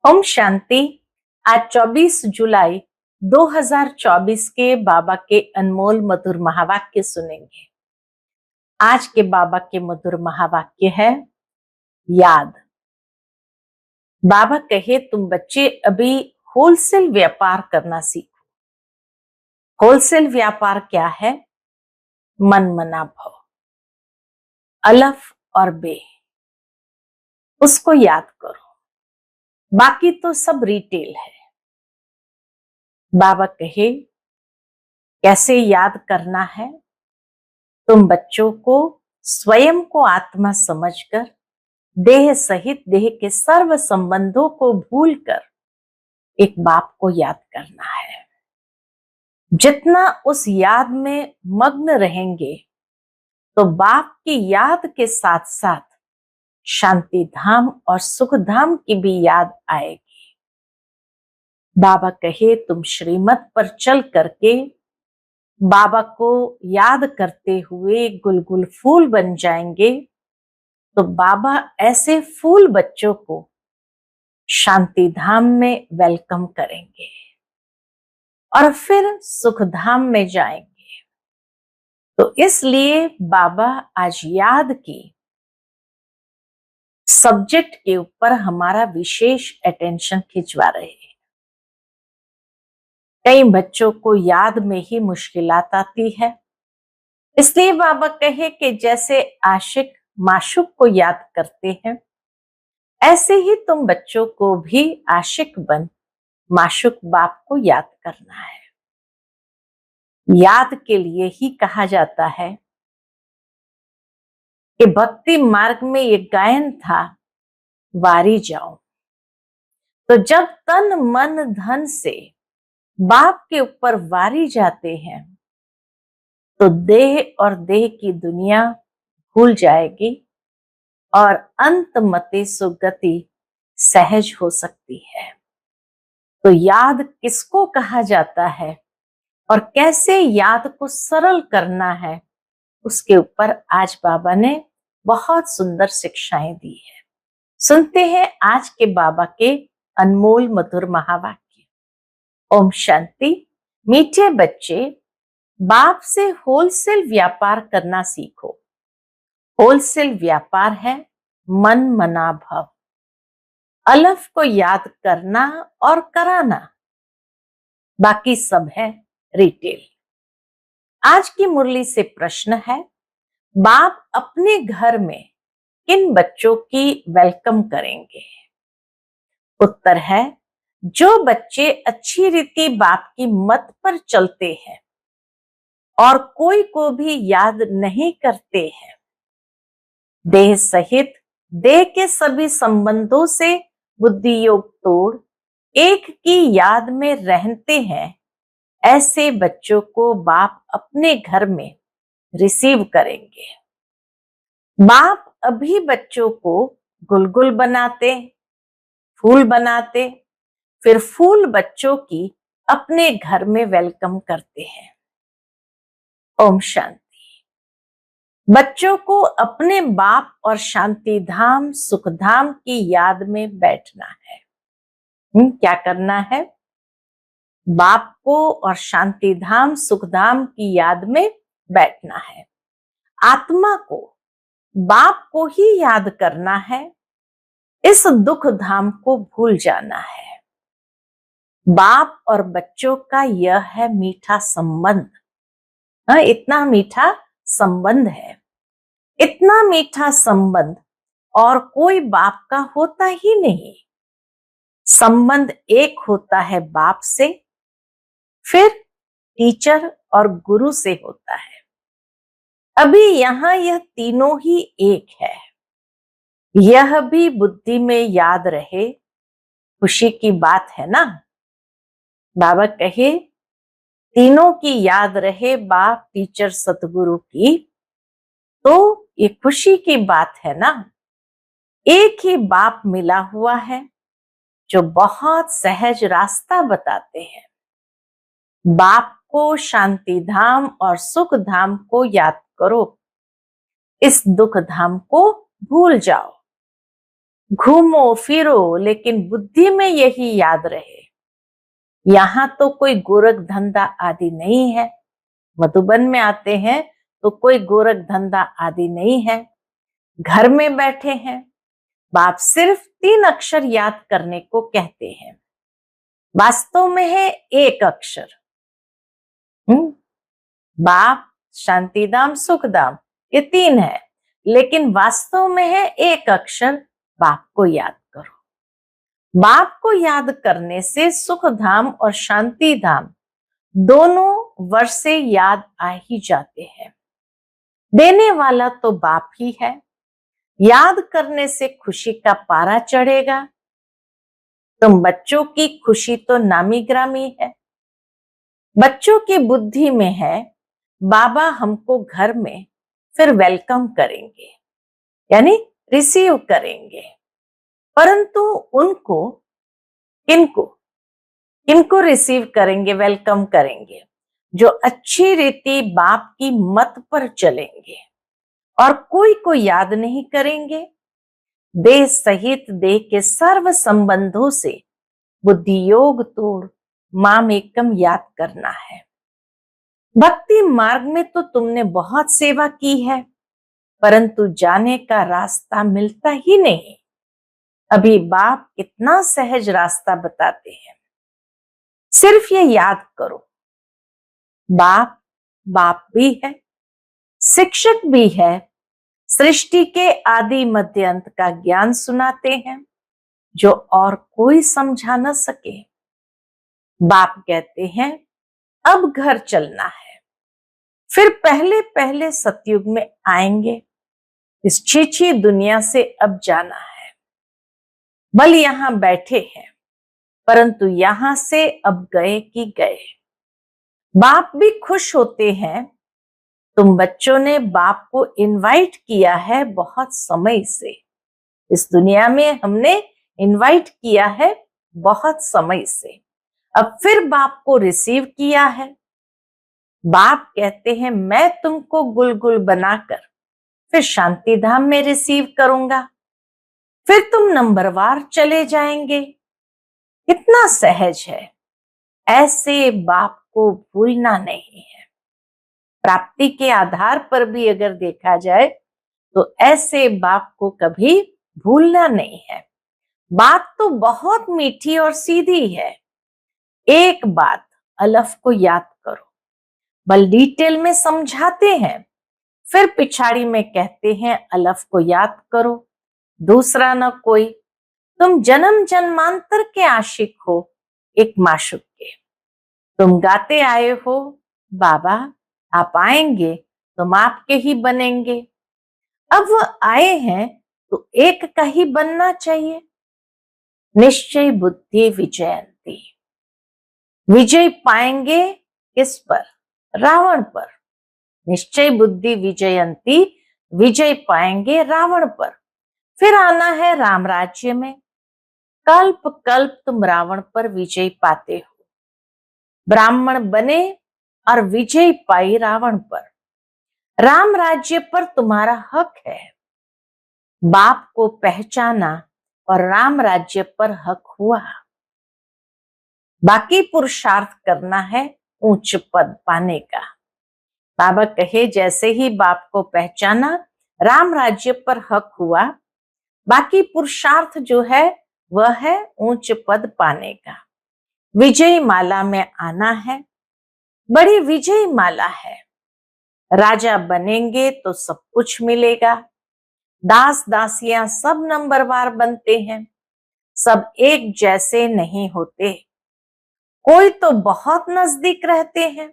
ओम शांति। आज 24 जुलाई 2024 के बाबा के अनमोल मधुर महावाक्य सुनेंगे। आज के बाबा के मधुर महावाक्य है याद। बाबा कहे तुम बच्चे अभी होलसेल व्यापार करना सीखो। होलसेल व्यापार क्या है? मन मना भाव, अलफ और बे, उसको याद करो। बाकी तो सब रिटेल है। बाबा कहे कैसे याद करना है? तुम बच्चों को स्वयं को आत्मा समझकर देह सहित देह के सर्व संबंधों को भूलकर एक बाप को याद करना है। जितना उस याद में मग्न रहेंगे तो बाप की याद के साथ साथ शांति धाम और सुख धाम की भी याद आएगी। बाबा कहे तुम श्रीमत पर चल करके बाबा को याद करते हुए गुलगुल फूल बन जाएंगे तो बाबा ऐसे फूल बच्चों को शांति धाम में वेलकम करेंगे और फिर सुख धाम में जाएंगे। तो इसलिए बाबा आज याद की सब्जेक्ट के ऊपर हमारा विशेष अटेंशन खिंचवा रहे हैं। कई बच्चों को याद में ही मुश्किलात आती है, इसलिए बाबा कहे कि जैसे आशिक माशूक को याद करते हैं ऐसे ही तुम बच्चों को भी आशिक बन माशूक बाप को याद करना है। याद के लिए ही कहा जाता है कि भक्ति मार्ग में एक गायन था, वारी जाओ। तो जब तन मन धन से बाप के ऊपर वारी जाते हैं तो देह और देह की दुनिया भूल जाएगी और अंत मते सुगति सहज हो सकती है। तो याद किसको कहा जाता है और कैसे याद को सरल करना है, उसके ऊपर आज बाबा ने बहुत सुंदर शिक्षाएं दी है। सुनते हैं आज के बाबा के अनमोल मधुर महावाक्य। ओम शांति। मीठे बच्चे, बाप से होलसेल व्यापार करना सीखो। होलसेल व्यापार है मन मना भाव, अलफ को याद करना और कराना, बाकी सब है रिटेल। आज की मुरली से प्रश्न है, बाप अपने घर में किन बच्चों की वेलकम करेंगे? उत्तर है, जो बच्चे अच्छी रीति बाप की मत पर चलते हैं और कोई को भी याद नहीं करते हैं, देह सहित देह के सभी संबंधों से बुद्धि योग तोड़ एक की याद में रहते हैं, ऐसे बच्चों को बाप अपने घर में रिसीव करेंगे। बाप अभी बच्चों को गुलगुल बनाते, फूल बनाते, फिर फूल बच्चों की अपने घर में वेलकम करते हैं। ओम शांति। बच्चों को अपने बाप और शांति धाम सुख धाम की याद में बैठना है। क्या करना है? बाप को और शांति धाम सुख धाम की याद में बैठना है। आत्मा को बाप को ही याद करना है, इस दुख धाम को भूल जाना है। बाप और बच्चों का यह है मीठा संबंध। इतना मीठा संबंध है, इतना मीठा संबंध और कोई बाप का होता ही नहीं। संबंध एक होता है बाप से, फिर टीचर और गुरु से होता है। अभी यहां यह तीनों ही एक है। यह भी बुद्धि में याद रहे, खुशी की बात है ना। बाबा कहे तीनों की याद रहे, बाप टीचर सतगुरु की, तो ये खुशी की बात है ना। एक ही बाप मिला हुआ है जो बहुत सहज रास्ता बताते हैं। बाप को शांति धाम और सुख धाम को याद करो, इस दुख धाम को भूल जाओ। घूमो फिरो लेकिन बुद्धि में यही याद रहे, यहाँ तो कोई गोरख धंधा आदि नहीं है। मधुबन में आते हैं तो कोई गोरख धंधा आदि नहीं है। घर में बैठे हैं, बाप सिर्फ 3 अक्षर याद करने को कहते हैं। वास्तव में है एक अक्षर। बाप, शांतिधाम, सुखधाम, ये 3 है, लेकिन वास्तव में है एक अक्षर। बाप को याद करो। बाप को याद करने से सुखधाम और शांतिधाम दोनों वर्ष से याद आ ही जाते हैं। देने वाला तो बाप ही है। याद करने से खुशी का पारा चढ़ेगा। तुम बच्चों की खुशी तो नामी ग्रामी है। बच्चों की बुद्धि में है बाबा हमको घर में फिर वेलकम करेंगे, यानी रिसीव करेंगे। परंतु उनको, किनको किनको रिसीव करेंगे, वेलकम करेंगे? जो अच्छी रीति बाप की मत पर चलेंगे और कोई को याद नहीं करेंगे। देह सहित देह के सर्व संबंधों से बुद्धि योग तोड़ माम एकम याद करना है। भक्ति मार्ग में तो तुमने बहुत सेवा की है, परंतु जाने का रास्ता मिलता ही नहीं। अभी बाप कितना सहज रास्ता बताते हैं। सिर्फ ये याद करो, बाप बाप भी है, शिक्षक भी है, सृष्टि के आदि मध्य अंत का ज्ञान सुनाते हैं जो और कोई समझा न सके। बाप कहते हैं अब घर चलना है, फिर पहले पहले सतयुग में आएंगे। इस छीछी दुनिया से अब जाना है। बल यहां बैठे हैं, परंतु यहां से अब गए कि गए। बाप भी खुश होते हैं। तुम बच्चों ने बाप को इनवाइट किया है बहुत समय से। इस दुनिया में हमने इनवाइट किया है बहुत समय से, अब फिर बाप को रिसीव किया है। बाप कहते हैं मैं तुमको गुलगुल बनाकर फिर शांति धाम में रिसीव करूंगा, फिर तुम नंबरवार चले जाएंगे। कितना सहज है। ऐसे बाप को भूलना नहीं है। प्राप्ति के आधार पर भी अगर देखा जाए तो ऐसे बाप को कभी भूलना नहीं है। बात तो बहुत मीठी और सीधी है। एक बात अलफ को याद करो। बल डिटेल में समझाते हैं, फिर पिछाड़ी में कहते हैं अलफ को याद करो, दूसरा न कोई। तुम जन्म जन्मांतर के आशिक हो एक माशूक के। तुम गाते आए हो बाबा आप आएंगे तुम आपके ही बनेंगे। अब वो आए हैं तो एक का ही बनना चाहिए। निश्चय बुद्धि विजयंती। विजय पाएंगे किस पर? रावण पर। निश्चय बुद्धि विजयंती, विजय पाएंगे रावण पर। फिर आना है राम राज्य में। कल्प कल्प तुम रावण पर विजय पाते हो। ब्राह्मण बने और विजय पाई रावण पर। राम राज्य पर तुम्हारा हक है। बाप को पहचाना और राम राज्य पर हक हुआ। बाकी पुरुषार्थ करना है उच्च पद पाने का। बाबा कहे जैसे ही बाप को पहचाना राम राज्य पर हक हुआ, बाकी पुरुषार्थ जो है वह है उच्च पद पाने का। विजय माला में आना है। बड़ी विजय माला है। राजा बनेंगे तो सब कुछ मिलेगा। दास दासियां सब नंबरवार बनते हैं। सब एक जैसे नहीं होते। कोई तो बहुत नजदीक रहते हैं।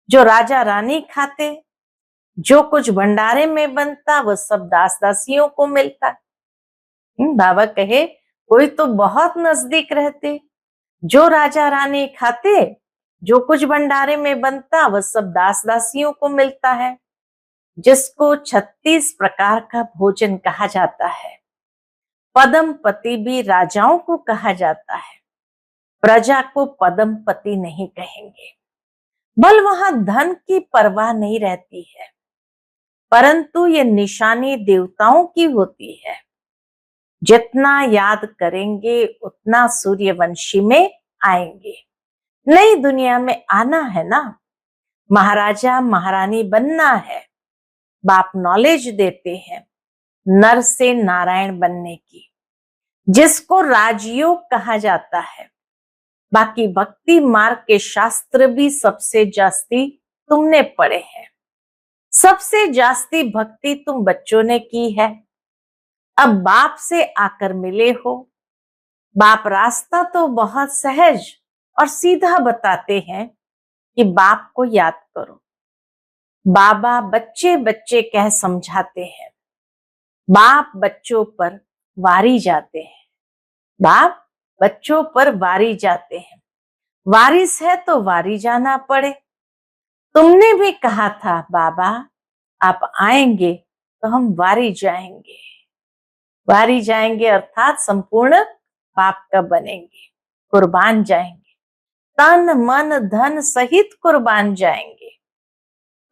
जो राजा रानी खाते, जो कुछ भंडारे में बनता वह सब दास दासियों को मिलता। बाबा कहे कोई तो बहुत नजदीक रहते। जो राजा रानी खाते, जो कुछ भंडारे में बनता वह सब दास दासियों को मिलता है। जिसको 36 प्रकार का भोजन कहा जाता है। पदम पति भी राजाओं को कहा जाता है। प्रजा को पदम पति नहीं कहेंगे। बल वहां धन की परवाह नहीं रहती है, परंतु ये निशानी देवताओं की होती है। जितना याद करेंगे उतना सूर्यवंशी में आएंगे। नई दुनिया में आना है ना, महाराजा महारानी बनना है। बाप नॉलेज देते हैं नर से नारायण बनने की, जिसको राजयोग कहा जाता है। बाकी भक्ति मार्ग के शास्त्र भी सबसे जास्ती तुमने पढ़े हैं, सबसे जास्ती भक्ति तुम बच्चों ने की है। अब बाप से आकर मिले हो, बाप रास्ता तो बहुत सहज और सीधा बताते हैं कि बाप को याद करो। बाबा बच्चे बच्चे कह समझाते हैं, बाप बच्चों पर वारी जाते हैं, बाप बच्चों पर वारी जाते हैं। वारिस है तो वारी जाना पड़े। तुमने भी कहा था बाबा आप आएंगे तो हम वारी जाएंगे। वारी जाएंगे अर्थात संपूर्ण बाप का बनेंगे, कुर्बान जाएंगे, तन मन धन सहित कुर्बान जाएंगे।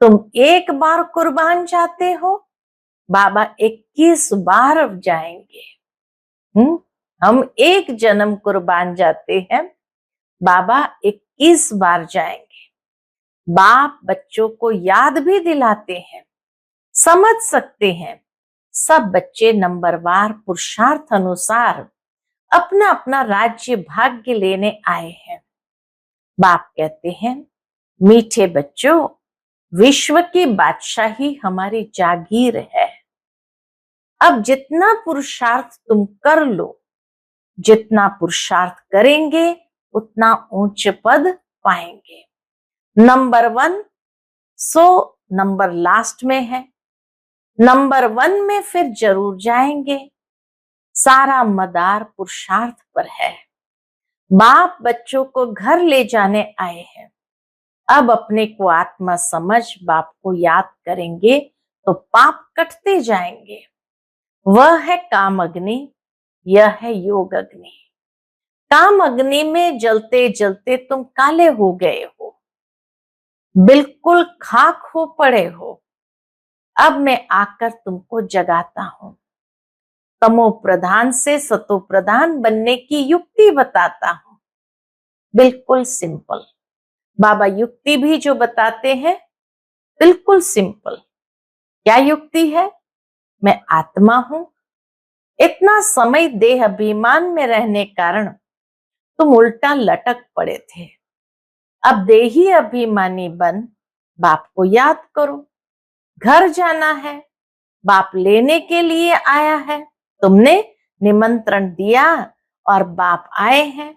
तुम एक बार कुर्बान जाते हो, बाबा 21 बार जाएंगे। हम एक जन्म कुर्बान जाते हैं, बाबा 21 बार जाएंगे। बाप बच्चों को याद भी दिलाते हैं, समझ सकते हैं। सब बच्चे नंबरवार पुरुषार्थ अनुसार अपना अपना राज्य भाग्य लेने आए हैं। बाप कहते हैं, मीठे बच्चों, विश्व की बादशाही हमारी जागीर है। अब जितना पुरुषार्थ तुम कर लो, जितना पुरुषार्थ करेंगे उतना ऊंच पद पाएंगे। नंबर 1 100 नंबर लास्ट में है, नंबर 1 में फिर जरूर जाएंगे। सारा मदार पुरुषार्थ पर है। बाप बच्चों को घर ले जाने आए हैं। अब अपने को आत्मा समझ बाप को याद करेंगे तो पाप कटते जाएंगे। वह है काम अग्नि, यह है योग अग्नि। काम अग्नि में जलते जलते तुम काले हो गए हो, बिल्कुल खाक हो पड़े हो। अब मैं आकर तुमको जगाता हूं, तमो प्रधान से सतो प्रधान बनने की युक्ति बताता हूं। बिल्कुल सिंपल। बाबा युक्ति भी जो बताते हैं बिल्कुल सिंपल। क्या युक्ति है? मैं आत्मा हूं। इतना समय देह अभिमान में रहने कारण तुम उल्टा लटक पड़े थे। अब देही अभिमानी बन बाप को याद करो। घर जाना है, बाप लेने के लिए आया है। तुमने निमंत्रण दिया और बाप आए हैं।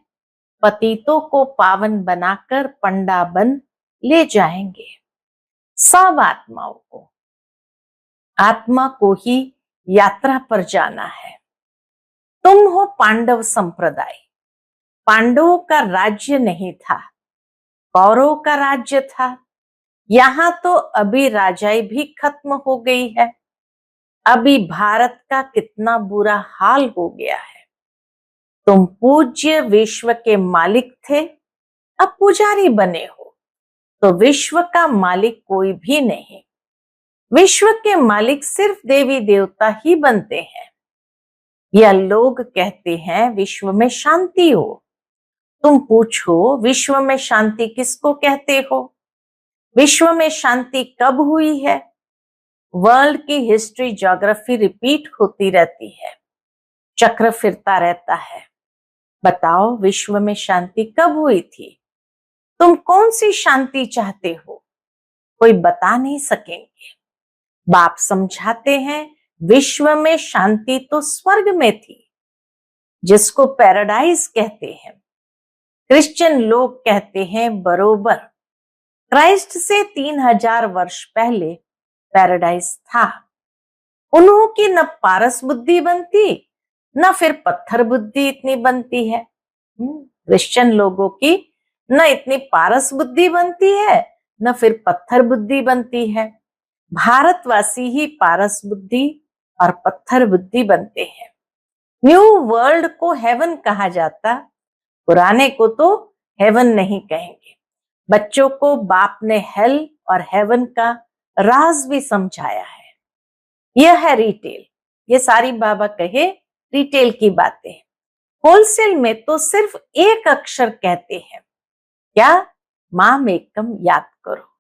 पतितों को पावन बनाकर पंडा बन ले जाएंगे। सब आत्माओं को, आत्मा को ही यात्रा पर जाना है। तुम हो पांडव संप्रदाय। पांडवों का राज्य नहीं था, कौरवों का राज्य था। यहां तो अभी राजाई भी खत्म हो गई है। अभी भारत का कितना बुरा हाल हो गया है। तुम पूज्य विश्व के मालिक थे, अब पुजारी बने हो। तो विश्व का मालिक कोई भी नहीं। विश्व के मालिक सिर्फ देवी देवता ही बनते हैं। यह लोग कहते हैं विश्व में शांति हो। तुम पूछो विश्व में शांति किसको कहते हो? विश्व में शांति कब हुई है? वर्ल्ड की हिस्ट्री ज्योग्राफी रिपीट होती रहती है, चक्र फिरता रहता है। बताओ विश्व में शांति कब हुई थी? तुम कौन सी शांति चाहते हो? कोई बता नहीं सकेंगे। बाप समझाते हैं विश्व में शांति तो स्वर्ग में थी, जिसको पैराडाइज कहते हैं। क्रिश्चियन लोग कहते हैं बरोबर क्राइस्ट से 3000 वर्ष पहले पैराडाइज था। उन्हों की न पारस बुद्धि बनती, न फिर पत्थर बुद्धि इतनी बनती है। क्रिश्चियन लोगों की न इतनी पारस बुद्धि बनती है, न फिर पत्थर बुद्धि बनती है। भारतवासी ही पारस बुद्धि और पत्थर बुद्धि बनते हैं। न्यू वर्ल्ड को हेवन कहा जाता, पुराने को तो हेवन नहीं कहेंगे। बच्चों को बाप ने हेल और हेवन का राज भी समझाया है। यह है रिटेल। ये सारी बाबा कहे रिटेल की बातें। होलसेल में तो सिर्फ एक अक्षर कहते हैं, क्या? माम एकम याद करो।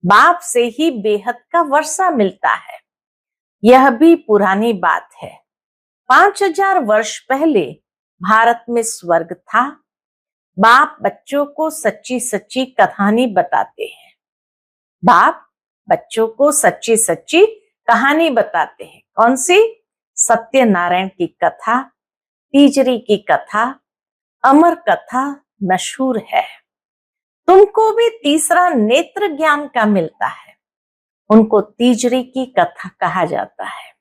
बाप से ही बेहद का वर्षा मिलता है। यह भी पुरानी बात है। 5000 वर्ष पहले भारत में स्वर्ग था। बाप बच्चों को सच्ची सच्ची कहानी बताते हैं। बाप बच्चों को सच्ची सच्ची कहानी बताते हैं। कौन सी? सत्यनारायण की कथा, तीजरी की कथा, अमर कथा मशहूर है। तुमको भी तीसरा नेत्र ज्ञान का मिलता है। उनको तीजरी की कथा कहा जाता है।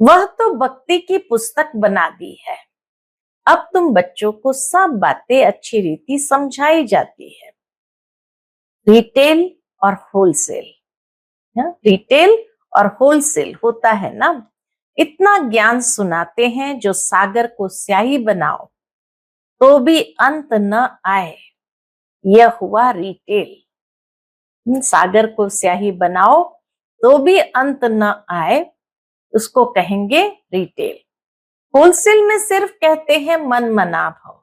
वह तो भक्ति की पुस्तक बना दी है। अब तुम बच्चों को सब बातें अच्छी रीति समझाई जाती है। रिटेल और होलसेल, रिटेल और होलसेल होता है ना। इतना ज्ञान सुनाते हैं जो सागर को स्याही बनाओ तो भी अंत न आए, यह हुआ रिटेल। सागर को स्याही बनाओ तो भी अंत न आए, उसको कहेंगे रिटेल। होलसेल में सिर्फ कहते हैं मन मना भाव,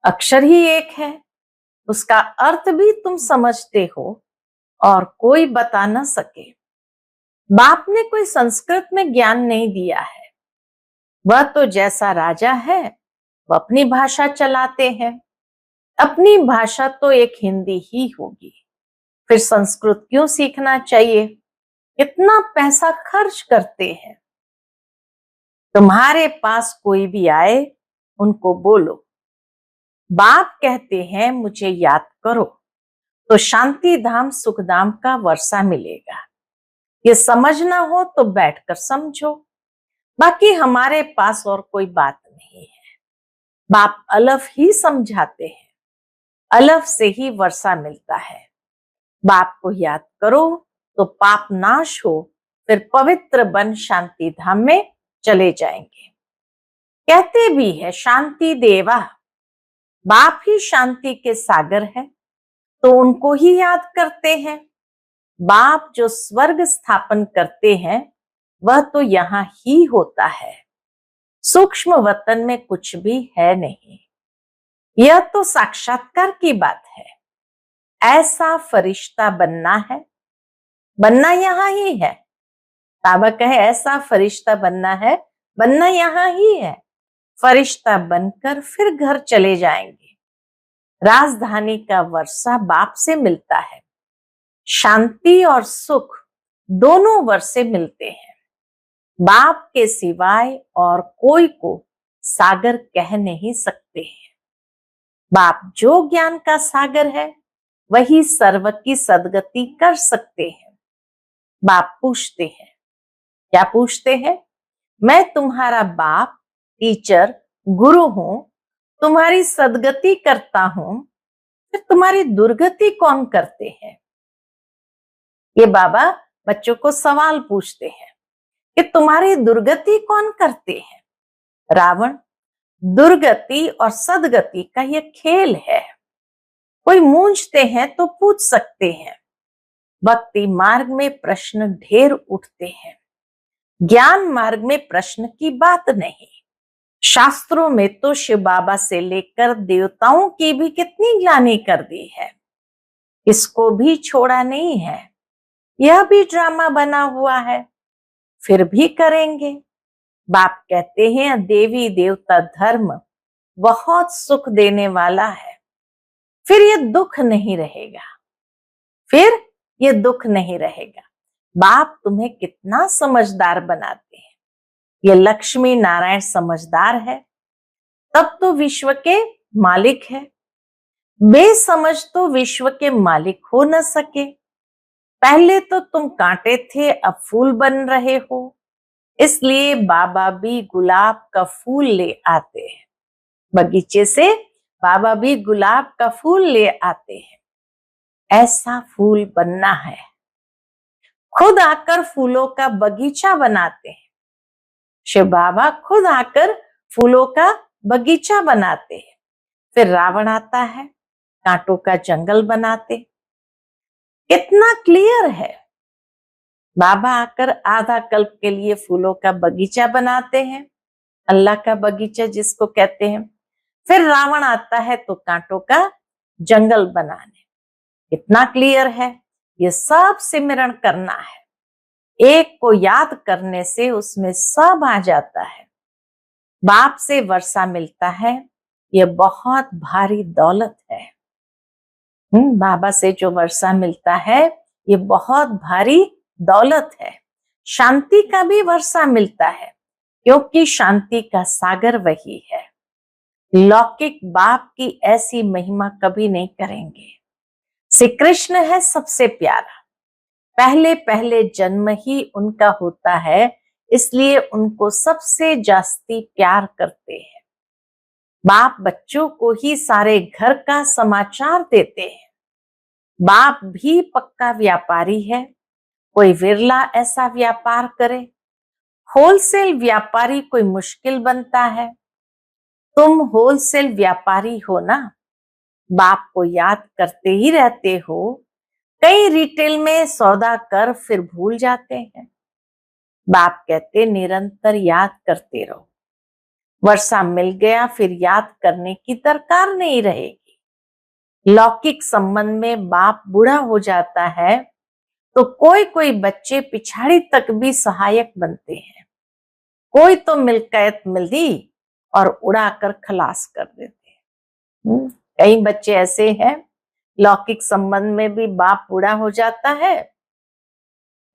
अक्षर ही एक है, उसका अर्थ भी तुम समझते हो और कोई बता न सके। बाप ने कोई संस्कृत में ज्ञान नहीं दिया है। वह तो जैसा राजा है वह अपनी भाषा चलाते हैं। अपनी भाषा तो एक हिंदी ही होगी, फिर संस्कृत क्यों सीखना चाहिए? इतना पैसा खर्च करते हैं। तुम्हारे पास कोई भी आए उनको बोलो, बाप कहते हैं मुझे याद करो, तो शांति धाम सुखधाम का वर्षा मिलेगा। ये समझना हो तो बैठकर समझो, बाकी हमारे पास और कोई बात नहीं है। बाप अलफ ही समझाते हैं, अलफ से ही वर्षा मिलता है। बाप को याद करो तो पाप नाश हो, फिर पवित्र बन शांति धाम में चले जाएंगे। कहते भी है शांति देवा, बाप ही शांति के सागर है, तो उनको ही याद करते हैं। बाप जो स्वर्ग स्थापन करते हैं वह तो यहाँ ही होता है। सूक्ष्म वतन में कुछ भी है नहीं। यह तो साक्षात्कार की बात है। ऐसा फरिश्ता बनना है, बनना यहाँ ही है। बाबा कहे ऐसा फरिश्ता बनना है, बनना यहाँ ही है। फरिश्ता बनकर फिर घर चले जाएंगे। राजधानी का वर्षा बाप से मिलता है। शांति और सुख दोनों वर्षे मिलते हैं। बाप के सिवाय और कोई को सागर कह नहीं सकते हैं। बाप जो ज्ञान का सागर है वही सर्व की सदगति कर सकते हैं। बाप पूछते हैं, क्या पूछते हैं? मैं तुम्हारा बाप, टीचर, गुरु हूं, तुम्हारी सदगति करता हूं, फिर तुम्हारी दुर्गति कौन करते हैं? ये बाबा बच्चों को सवाल पूछते हैं कि तुम्हारी दुर्गति कौन करते हैं? रावण। दुर्गति और सदगति का ये खेल है। कोई मूंझते हैं तो पूछ सकते हैं। भक्ति मार्ग में प्रश्न ढेर उठते हैं, ज्ञान मार्ग में प्रश्न की बात नहीं। शास्त्रों में तो शिव बाबा से लेकर देवताओं की भी कितनी ग्लानि कर दी है, इसको भी छोड़ा नहीं है। यह भी ड्रामा बना हुआ है, फिर भी करेंगे। बाप कहते हैं देवी देवता धर्म बहुत सुख देने वाला है, फिर ये दुख नहीं रहेगा, फिर ये दुख नहीं रहेगा। बाप तुम्हें कितना समझदार बनाते हैं। ये लक्ष्मी नारायण समझदार है, तब तो विश्व के मालिक है। बेसमझ तो विश्व के मालिक हो न सके। पहले तो तुम कांटे थे, अब फूल बन रहे हो, इसलिए बाबा भी गुलाब का फूल ले आते हैं। बगीचे से बाबा भी गुलाब का फूल ले आते हैं। ऐसा फूल बनना है। खुद आकर फूलों का बगीचा बनाते हैं। शिव बाबा खुद आकर फूलों का बगीचा बनाते हैं। फिर रावण आता है, कांटों का जंगल बनाते। कितना क्लियर है। बाबा आकर आधा कल्प के लिए फूलों का बगीचा बनाते हैं, अल्लाह का बगीचा जिसको कहते हैं। फिर रावण आता है तो कांटों का जंगल बनाने। कितना क्लियर है, ये सब सिमरण करना है। एक को याद करने से उसमें सब आ जाता है। बाप से वर्षा मिलता है, ये बहुत भारी दौलत है। बाबा से जो वर्षा मिलता है ये बहुत भारी दौलत है। शांति का भी वर्षा मिलता है, क्योंकि शांति का सागर वही है। लौकिक बाप की ऐसी महिमा कभी नहीं करेंगे। श्री कृष्ण है सबसे प्यारा, पहले पहले जन्म ही उनका होता है, इसलिए उनको सबसे जास्ती प्यार करते हैं। बाप बच्चों को ही सारे घर का समाचार देते हैं। बाप भी पक्का व्यापारी है, कोई विरला ऐसा व्यापार करे। होलसेल व्यापारी कोई मुश्किल बनता है। तुम होलसेल व्यापारी हो ना, बाप को याद करते ही रहते हो। कई रिटेल में सौदा कर फिर भूल जाते हैं। बाप कहते निरंतर याद करते रहो। वर्षा मिल गया फिर याद करने की दरकार नहीं रहेगी। लौकिक संबंध में बाप बूढ़ा हो जाता है तो कोई कोई बच्चे पिछाड़ी तक भी सहायक बनते हैं। कोई तो मिल्कियत मिली और उड़ाकर खलास कर देते हैं। कई बच्चे ऐसे हैं, लौकिक संबंध में भी बाप बूढ़ा हो जाता है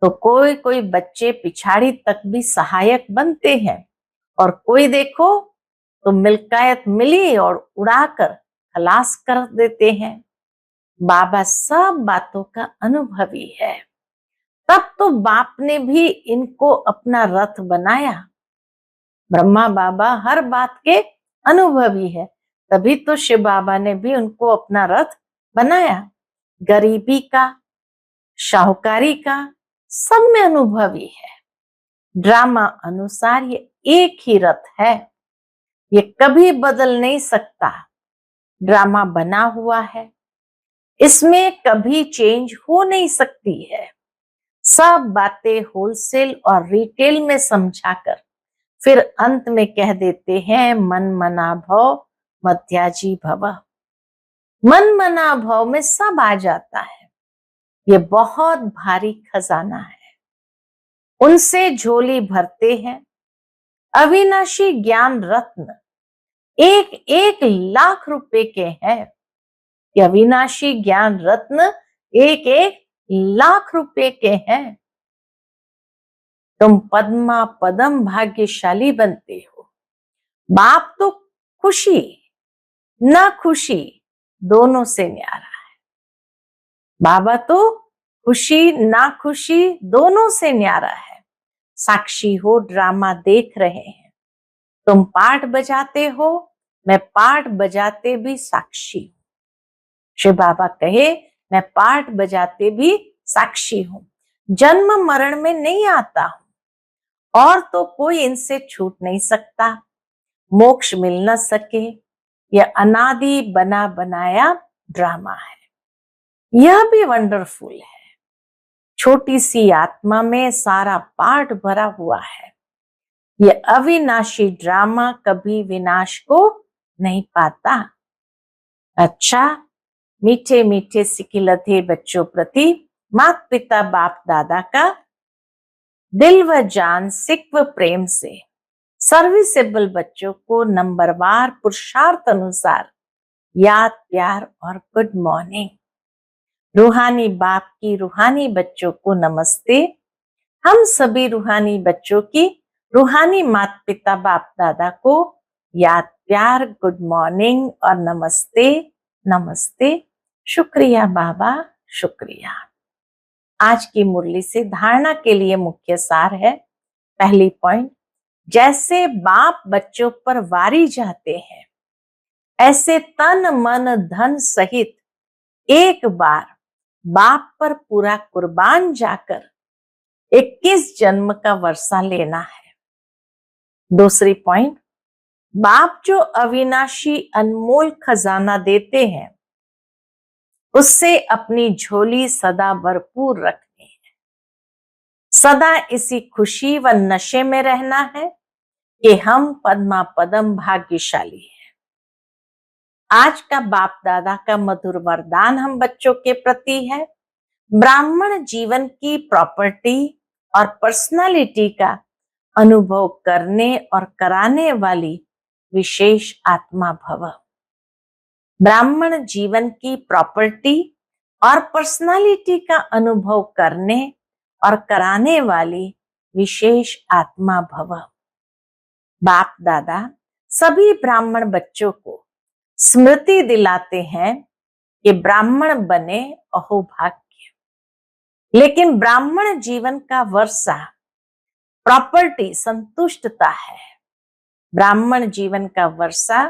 तो कोई कोई बच्चे पिछाड़ी तक भी सहायक बनते हैं, और कोई देखो तो मिल्कियत मिली और उड़ाकर खलास कर देते हैं। बाबा सब बातों का अनुभवी है, तब तो बाप ने भी इनको अपना रथ बनाया। ब्रह्मा बाबा हर बात के अनुभवी है, तभी तो शिव बाबा ने भी उनको अपना रथ बनाया। गरीबी का, शाहूकारी का, सब में अनुभवी है। ड्रामा अनुसार ये एक ही रथ है, ये कभी बदल नहीं सकता। ड्रामा बना हुआ है, इसमें कभी चेंज हो नहीं सकती है। सब बातें होलसेल और रिटेल में समझाकर फिर अंत में कह देते हैं मन मना भव मध्याजी भव। मन मना भव में सब आ जाता है। ये बहुत भारी खजाना है, उनसे झोली भरते हैं। अविनाशी ज्ञान रत्न एक एक लाख रुपए के हैं। ये अविनाशी ज्ञान रत्न एक एक लाख रुपए के हैं। तुम पद्मा पदम भाग्यशाली बनते हो। बाप तो खुशी ना खुशी दोनों से न्यारा है। बाबा तो खुशी ना खुशी दोनों से न्यारा है। साक्षी हो, ड्रामा देख रहे हैं। तुम पाठ बजाते हो, मैं पाठ बजाते भी साक्षी हूं। शिव बाबा कहे मैं पाठ बजाते भी साक्षी हूं। जन्म मरण में नहीं आता हूं, और तो कोई इनसे छूट नहीं सकता। मोक्ष मिल न सके, यह अनादि बना बनाया ड्रामा है। यह भी वंडरफुल है। छोटी सी आत्मा में सारा पाठ भरा हुआ है। यह अविनाशी ड्रामा कभी विनाश को नहीं पाता। अच्छा, मीठे मीठे सिकिलते बच्चों प्रति माता पिता बाप दादा का दिल व जान सिक व प्रेम से सर्विसेबल बच्चों को नंबरवार पुरुषार्थ अनुसार याद, प्यार और गुड मॉर्निंग। रूहानी बाप की रूहानी बच्चों को नमस्ते। हम सभी रूहानी बच्चों की रूहानी माता पिता बाप दादा को याद, प्यार, गुड मॉर्निंग और नमस्ते नमस्ते। शुक्रिया बाबा, शुक्रिया। आज की मुरली से धारणा के लिए मुख्य सार है। पहली पॉइंट, जैसे बाप बच्चों पर वारी जाते हैं, ऐसे तन मन धन सहित एक बार बाप पर पूरा कुर्बान जाकर 21 जन्म का वर्षा लेना है। दूसरी पॉइंट, बाप जो अविनाशी अनमोल खजाना देते हैं, उससे अपनी झोली सदा भरपूर रखनी है। सदा इसी खुशी व नशे में रहना है। कि हम पद्मा पदम भाग्यशाली हैं। आज का बाप दादा का मधुर वरदान हम बच्चों के प्रति है, ब्राह्मण जीवन की प्रॉपर्टी और पर्सनालिटी का अनुभव करने और कराने वाली विशेष आत्मा भव। ब्राह्मण जीवन की प्रॉपर्टी और पर्सनालिटी का अनुभव करने और कराने वाली विशेष आत्मा भव। बाप दादा सभी ब्राह्मण बच्चों को स्मृति दिलाते हैं कि ब्राह्मण बने अहोभाग्य, लेकिन ब्राह्मण जीवन का वर्षा प्रॉपर्टी संतुष्टता है। ब्राह्मण जीवन का वर्षा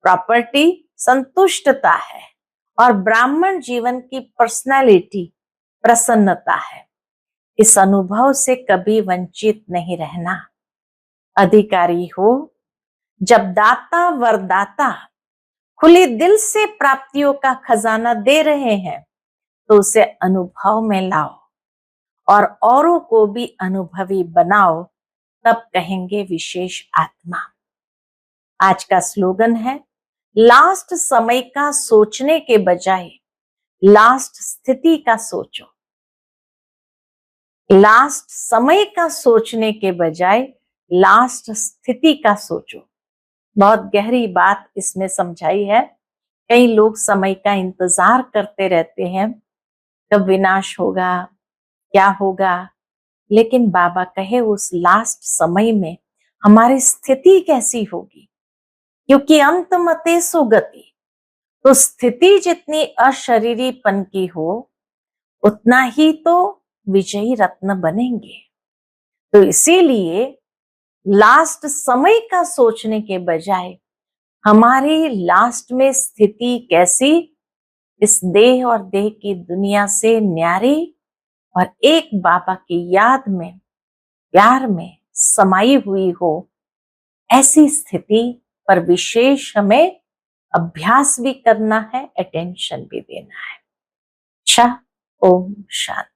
प्रॉपर्टी संतुष्टता है और ब्राह्मण जीवन की पर्सनालिटी प्रसन्नता है। इस अनुभव से कभी वंचित नहीं रहना। अधिकारी हो, जब दाता वरदाता खुले दिल से प्राप्तियों का खजाना दे रहे हैं तो उसे अनुभव में लाओ और औरों को भी अनुभवी बनाओ, तब कहेंगे विशेष आत्मा। आज का स्लोगन है, लास्ट समय का सोचने के बजाय लास्ट स्थिति का सोचो। लास्ट समय का सोचने के बजाय लास्ट स्थिति का सोचो। बहुत गहरी बात इसमें समझाई है। कई लोग समय का इंतजार करते रहते हैं, कब विनाश होगा, क्या होगा, लेकिन बाबा कहे उस लास्ट समय में हमारी स्थिति कैसी होगी, क्योंकि अंत मते सुगति। तो स्थिति जितनी अशरीरीपन की हो उतना ही तो विजयी रत्न बनेंगे। तो इसीलिए लास्ट समय का सोचने के बजाय हमारी लास्ट में स्थिति कैसी, इस देह और देह की दुनिया से न्यारी और एक बाबा की याद में प्यार में समाई हुई हो, ऐसी स्थिति पर विशेष हमें अभ्यास भी करना है, अटेंशन भी देना है। अच्छा, ओम शांति।